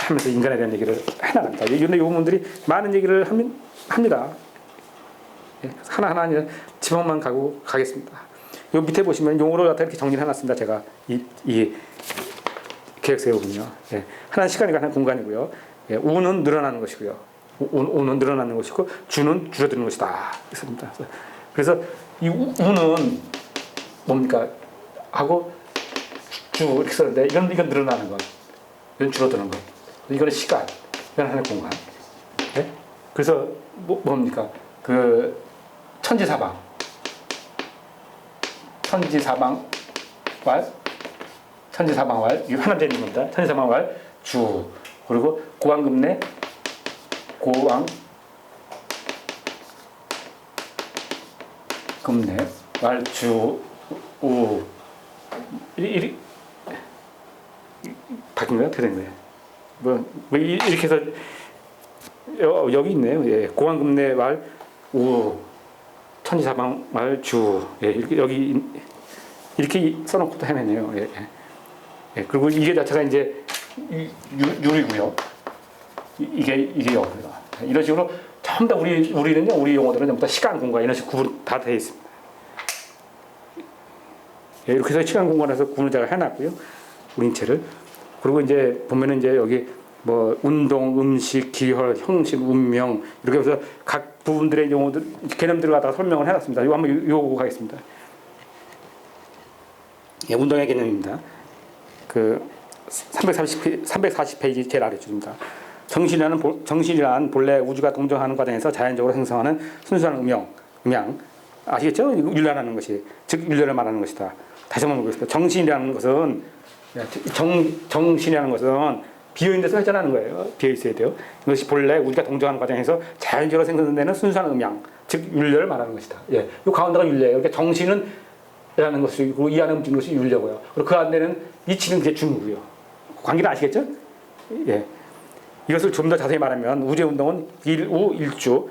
하면서 인간에 대한 얘기를 해나갑니다. 그런데 이 부분들이 많은 얘기를 합니다. 예, 하나하나 이제 지방만 가겠습니다. 요 밑에 보시면 용어를 갖다 이렇게 정리를 해놨습니다. 제가 이 계획서에 보면요. 예, 하나는 시간이 가는 공간이고요. 예, 우는 늘어나는 것이고요. 우는 늘어나는 것이고 주는 줄어드는 것이다. 그렇습니다. 그래서 이 우는 뭡니까? 하고 주 이렇게 썼는데 이건 늘어나는 것, 이건 줄어드는 것, 이거는 시간, 이건 하나의 공간. 예? 그래서 뭡니까? 그 천지사방왈 이거 하나 되는 겁니다. 천지사방왈 주 그리고 고왕금내 왈 주 우 이리 바뀐 거야? 어떻게 된 거예요? 뭐 이렇게 해서 여기 있네요. 예, 고왕금내 왈 우 천지사방 왈 주 예, 여기 이렇게 써놓고도 해내네요. 예, 예. 예, 그리고 이게 자체가 이제 유리고요. 이게 영어입니다. 이런 식으로 전부 다 우리는요, 우리 용어들은 전부 다 시간, 공간 이런 식으로 구분 다 되어 있습니다. 예, 이렇게 해서 시간, 공간에서 구분을 제가 해놨고요. 우린체를. 그리고 이제 보면은 이제 여기 뭐 운동, 음식, 기혈, 형식, 운명 이렇게 해서 각 부분들의 용어들 개념들을 갖다가 설명을 해놨습니다. 이거 한번 읽어보고 가겠습니다. 예, 운동의 개념입니다. 그 340페이지 제일 아래줄입니다. 정신이란 본래 우주가 동정하는 과정에서 자연적으로 생성하는 순수한 음양 아시겠죠? 율란하는 것이 즉 율련을 말하는 것이다. 다시 한번 보겠습니다. 정신이라는 것은 비어있는 데서 회전하는 거예요. 비어있어야 돼요. 이것이 본래 우리가 동정하는 과정에서 자연적으로 생성되는 순수한 음양, 즉 율려를 말하는 것이다. 예, 이 가운데가 율려예요. 그러니까 정신은 라는 것이고 이 안에 움직이는 것이 율려고요. 그리고 그 안에는 이치는 그게 중이고요. 관계를 아시겠죠? 예, 이것을 좀 더 자세히 말하면 우주의 운동은 일주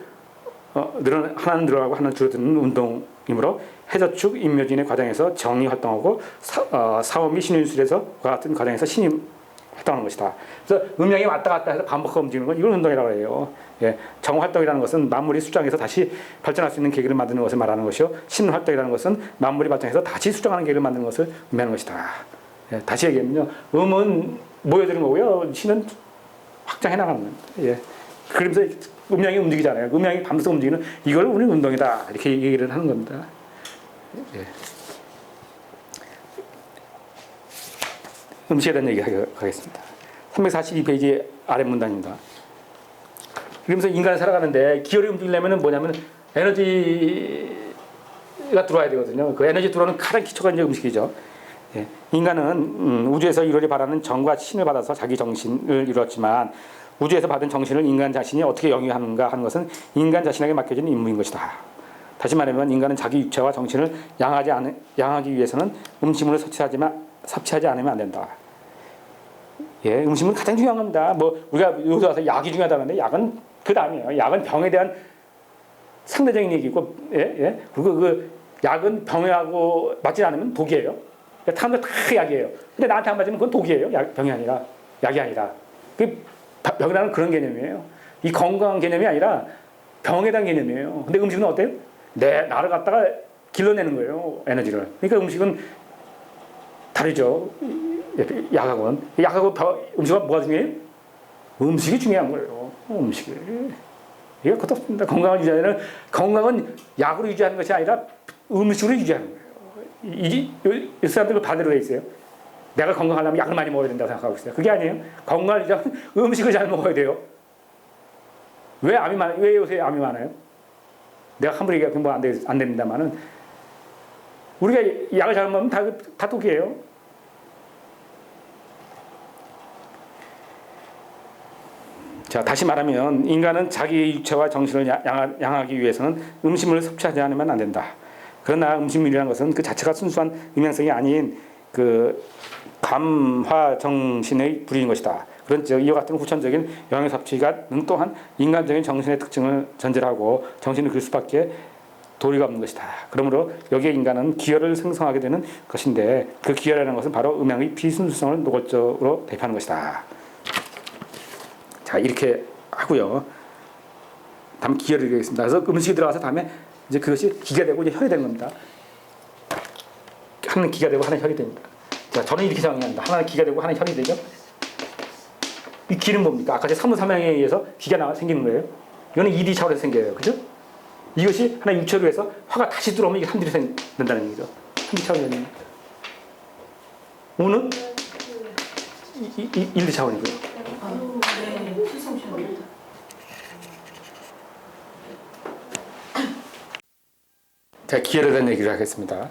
하나는 늘어나고 하나는 줄어드는 운동이므로 해저축 인묘진의 과정에서 정이 활동하고 사오미 신윤술에서 그 같은 과정에서 신이 활동하는 것이다. 그래서 음양이 왔다 갔다 해서 반복하고 움직이는 건 이걸 운동이라고 해요. 예, 정활동이라는 것은 만물이 수정해서 다시 발전할 수 있는 계기를 만드는 것을 말하는 것이요. 신활동이라는 것은 만물이 발전해서 다시 수정하는 계기를 만드는 것을 의미하는 것이다. 예, 다시 얘기하면요. 음은 모여드는 거고요. 신은 확장해 나가는 겁니다. 예. 그러면서 음양이 움직이잖아요. 음양이 밤새 움직이는 이걸 우리는 운동이다. 이렇게 얘기를 하는 겁니다. 예. 음식에 대한 얘기 하겠습니다. 342페이지 아래 문단입니다. 그러면서 인간이 살아가는데 기혈이 움직이려면 뭐냐면 에너지가 들어와야 되거든요. 그 에너지 들어오는 가장 기초가 이제 음식이죠. 예. 인간은 우주에서 이루어질 바라는 정과 신을 받아서 자기 정신을 이루었지만 우주에서 받은 정신을 인간 자신이 어떻게 영위하는가 하는 것은 인간 자신에게 맡겨진 임무인 것이다. 다시 말하면 인간은 자기 육체와 정신을 양하기 위해서는 음식물을 섭취하지 않으면 안 된다. 예, 음식은 가장 중요한 겁니다. 뭐 우리가 여기 와서 약이 중요하다는데 약은 그 다음이에요. 약은 병에 대한 상대적인 얘기고, 예. 그리고 그 약은 병하고 맞지 않으면 독이에요. 사람들 다 약이에요. 근데 나한테 안 맞으면 그건 독이에요. 병이 아니라 약이 아니라. 그 병이라는 그런 개념이에요. 이 건강한 개념이 아니라 병에 대한 개념이에요. 근데 음식은 어때요? 나를 갖다가 길러내는 거예요. 에너지를. 그러니까 음식은 다르죠. 약하고는. 약하고 음식은 뭐가 중요해요? 음식이 중요한 거예요. 음식이. 이게 그것도 없습니다. 건강을 유지하는 건강은 약으로 유지하는 것이 아니라 음식으로 유지하는 거예요. 이 사람들 반대로 돼 있어요. 내가 건강하려면 약을 많이 먹어야 된다고 생각하고 있어요. 그게 아니에요. 건강을 유지하면 음식을 잘 먹어야 돼요. 왜 요새 암이 많아요? 내가 함부로 얘기하면 뭐 안 됩니다만은 우리가 약을 잘 먹으면 다 독이에요. 자, 다시 말하면 인간은 자기 육체와 정신을 양하기 위해서는 음식물을 섭취하지 않으면 안 된다. 그러나 음식물이라는 것은 그 자체가 순수한 음양성이 아닌 그 감화정신의 불이인 것이다. 그런 이와 같은 후천적인 영양 섭취가는 또한 인간적인 정신의 특징을 전제하고 정신을 그릴 수밖에 도리가 없는 것이다. 그러므로 여기에 인간은 기혈을 생성하게 되는 것인데 그 기혈이라는 것은 바로 음양의 비순수성을 노골적으로 대표하는 것이다. 자, 이렇게 하고요. 다음에 기혈이 되겠습니다. 그래서 음식이 들어가서 다음에 이제 그것이 기가 되고 이제 혈이 되는 겁니다. 하나는 기가 되고 하나는 혈이 됩니다. 자, 저는 이렇게 정의합니다. 하나는 기가 되고 하나는 혈이 되죠. 이 기는 뭡니까? 아까 제 사무삼양에 의해서 기가 생기는 거예요. 이거는 2D 차원에서 생겨요. 그죠? 이것이 하나 육체로 해서 화가 다시 들어오면 이게 3D로 된다는 얘기죠. 3D 차원이 되는 겁니다. 오는 1D 차원이고요. 네, 실성시합니다. 자, 기혈에 대한 얘기를 하겠습니다.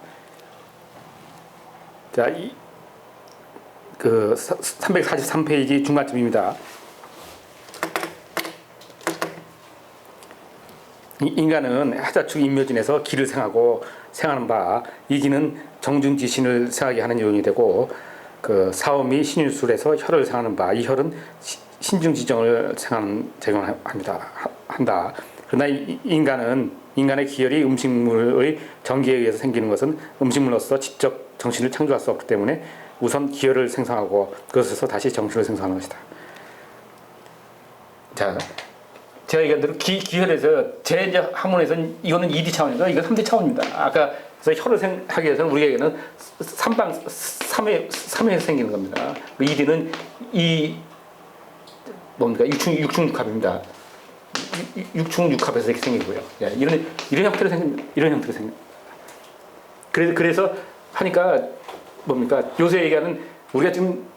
자, 그 343페이지 중간쯤입니다. 인간은 하자축 인묘진에서 기를 생하고 생하는 바, 이 기는 정중지신을 생하게 하는 요인이 되고, 그 사음이 신유술에서 혈을 생하는 바, 이 혈은 신중지정을 한다. 그러나 인간의 기혈이 음식물의 전기에 의해서 생기는 것은 음식물로서 직접 정신을 창조할 수 없기 때문에 우선 기혈을 생성하고 그것에서 다시 정신을 생성하는 것이다. 자, 제가 얘기한 대로 기혈에서 제 이제 학문에서는 이거는 2D 차원이고 이건 3D 차원입니다. 아까 그래서 혈을 하기 위해서는 우리에게는 3회에서 생기는 겁니다. 2D는 뭡니까? 육중육합입니다. 육중육합에서 이렇게 생기고요. 예, 이런 형태로 생깁니다. 그래서 하니까 뭡니까? 요새 얘기하는 우리가 지금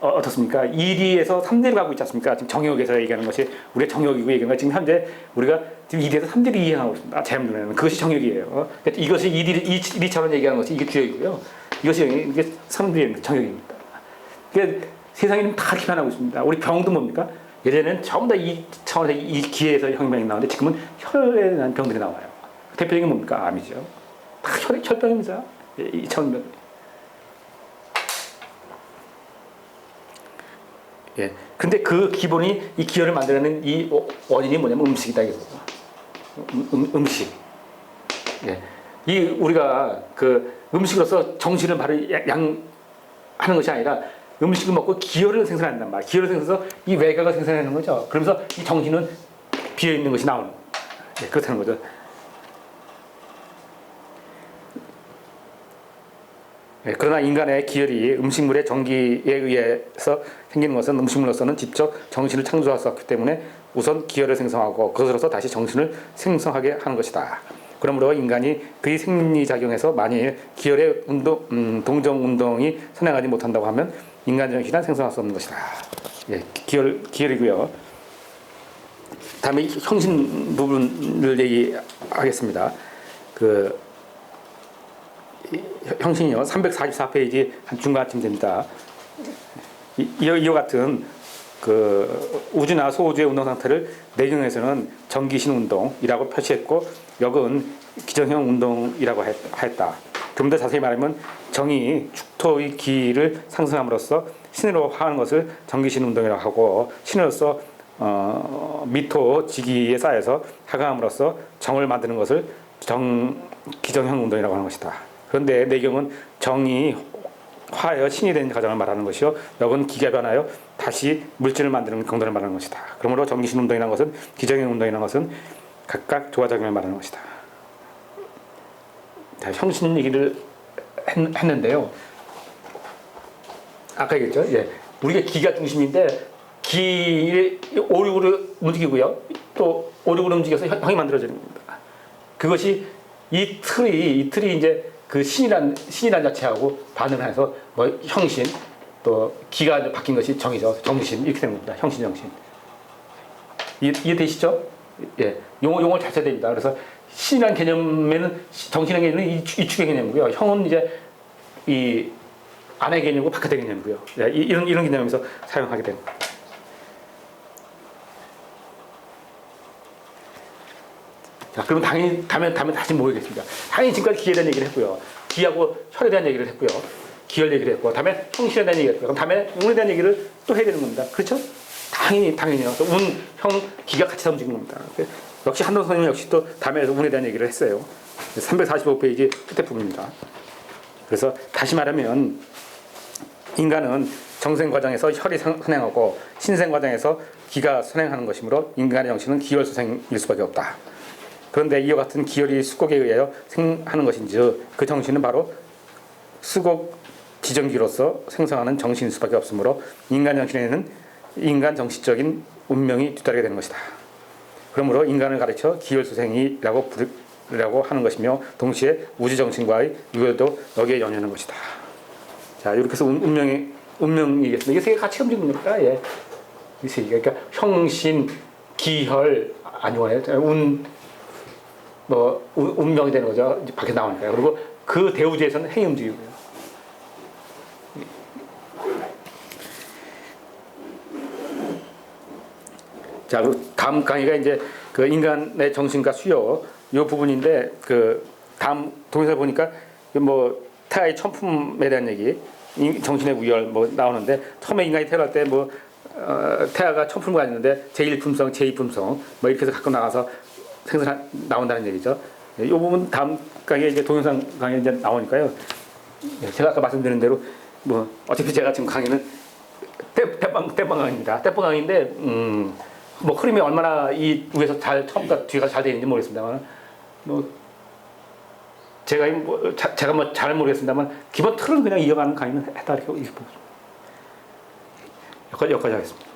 어떻습니까? 2D에서 3D로 가고 있지 않습니까? 지금 정역에서 얘기하는 것이 우리가 정역이고 얘기하는 거 지금 현재 우리가 지금 2D에서 3D를 이해하고 있습니다. 제 눈에는 그것이 정역이에요. 이것이 2D 차원 얘기하는 것이 이게 주역이고요. 이게 3D의 정역입니다. 그러니까 세상에는 다 이렇게 변하고 있습니다. 우리 병도 뭡니까? 예전에는 전부 다 이 차원에서 이 기에서 혈병이 나오는데 지금은 혈에 대한 병들이 나와요. 대표적인 뭡니까? 암이죠. 다 혈병입니다. 이 차원병. 예. 근데 그 기본이 이 기혈을 만들어내는 이 원인이 뭐냐면 음식이다 이거죠. 음식. 예. 이 우리가 그 음식으로서 정신을 바로 하는 것이 아니라 음식을 먹고 기혈을 생산한단 말이야. 기혈을 생산해서 이 외곽을 생산하는 거죠. 그러면서 이 정신은 비어 있는 것이 나오는 거예요. 예, 그렇다는 거죠. 예, 그러나 인간의 기혈이 음식물의 전기에 의해서 생기는 것은 음식물로서는 직접 정신을 창조할 수 없기 때문에 우선 기혈을 생성하고 그것으로서 다시 정신을 생성하게 하는 것이다. 그러므로 인간이 그의 생리작용에서 만일 기혈의 동정 운동이 선행하지 못한다고 하면 인간 정신은 생성할 수 없는 것이다. 예, 기혈이고요. 다음에 형신 부분을 얘기하겠습니다. 그 형신이요, 344페이지 한 중간쯤 됩니다. 이와 같은 그 우주나 소우주의 운동 상태를 내경에서는 정기신 운동이라고 표시했고, 역은 기정형 운동이라고 했다. 좀 더 자세히 말하면 정이 축토의 기를 상승함으로써 신으로 하는 것을 정기신 운동이라고 하고, 신으로서 미토 지기에 쌓여서 하강함으로써 정을 만드는 것을 기정형 운동이라고 하는 것이다. 그런데 내경은 정이 화하여 신이 된 과정을 말하는 것이요, 역은 기가 변하여 다시 물질을 만드는 경도를 말하는 것이다. 그러므로 정기신 운동이라는 것은 기정형 운동이라는 것은 각각 조화작용을 말하는 것이다. 자, 형신 얘기를 했는데요. 아까 얘기했죠. 예, 우리가 기가 중심인데 기의 오륙으로 움직이고요. 또 오륙으로 움직여서 형이 만들어지는 겁니다. 그것이 이 틀이 이제 그 신이란 자체하고 반응을 해서 뭐 형신, 또 기가 이제 바뀐 것이 정이죠. 정신 이렇게 되는 겁니다. 형신, 정신. 이해되시죠? 예, 용어를 잘 써야 됩니다. 그래서 신이라는 개념에는 정신의 개념은 이 축의 개념이고요. 형은 이제 이 안의 개념이고 바깥의 개념이고요. 예, 이런 개념에서 사용하게 됩니다. 자, 그럼 당연히 다음에 다시 모이겠습니다. 당연히 지금까지 기에 대한 얘기를 했고요. 기하고 혈에 대한 얘기를 했고요. 기혈 얘기를 했고, 다음에 형신에 대한 얘기를 했고요. 그럼 다음에 운에 대한 얘기를 또 해야 되는 겁니다. 그렇죠? 당연히요. 운, 형, 기가 같이 움직이는 겁니다. 역시 한동 선생님 역시 또 다음에 운에 대한 얘기를 했어요. 345페이지 끝에 부분입니다. 그래서 다시 말하면 인간은 정생 과정에서 혈이 선행하고 신생 과정에서 기가 선행하는 것이므로 인간의 정신은 기혈수생일 수밖에 없다. 그런데 이와 같은 기혈이 수곡에 의하여 생하는 것인즉 그 정신은 바로 수곡 기정기로서 생성하는 정신일 수밖에 없으므로 인간 정신에는 인간 정신적인 운명이 뒤따르게 되는 것이다. 그러므로 인간을 가르쳐 기혈수생이라고 부르라고 하는 것이며 동시에 우주 정신과의 유효도 여기에 연연하는 것이다. 자, 이렇게 해서 운명이겠습니다. 이게 세 개가 같이 움직이는 겁니다. 예. 이 세 개. 그러니까 형신, 기혈, 아니요, 운명이 되는 거죠. 이제 밖에 나오니까요. 그리고 그 대우주에서는 행이 움직이고요. 자, 그리고 다음 강의가 이제 그 인간의 정신과 수요 이 부분인데 그 다음 동영상 보니까 뭐 태아의 천품에 대한 얘기, 정신의 우열 뭐 나오는데 처음에 인간이 태어날 때 뭐 태아가 천품을 가졌는데 제1품성, 제2품성 뭐 이렇게 해서 갖고 나가서 생산 나온다는 얘기죠. 이 부분 다음 강의에 이제 동영상 강의에 이제 나오니까요. 제가 아까 말씀드린 대로 뭐 어차피 제가 지금 강의는 떼빵강입니다. 떼빵강인데 뭐 흐름이 얼마나 이 위에서 잘 처음과 뒤가 잘 되는지 모르겠습니다만 뭐 제가 뭐 잘 모르겠습니다만 기본 틀은 그냥 이어가는 강의는 했다 이렇게 보고 여기까지 하겠습니다.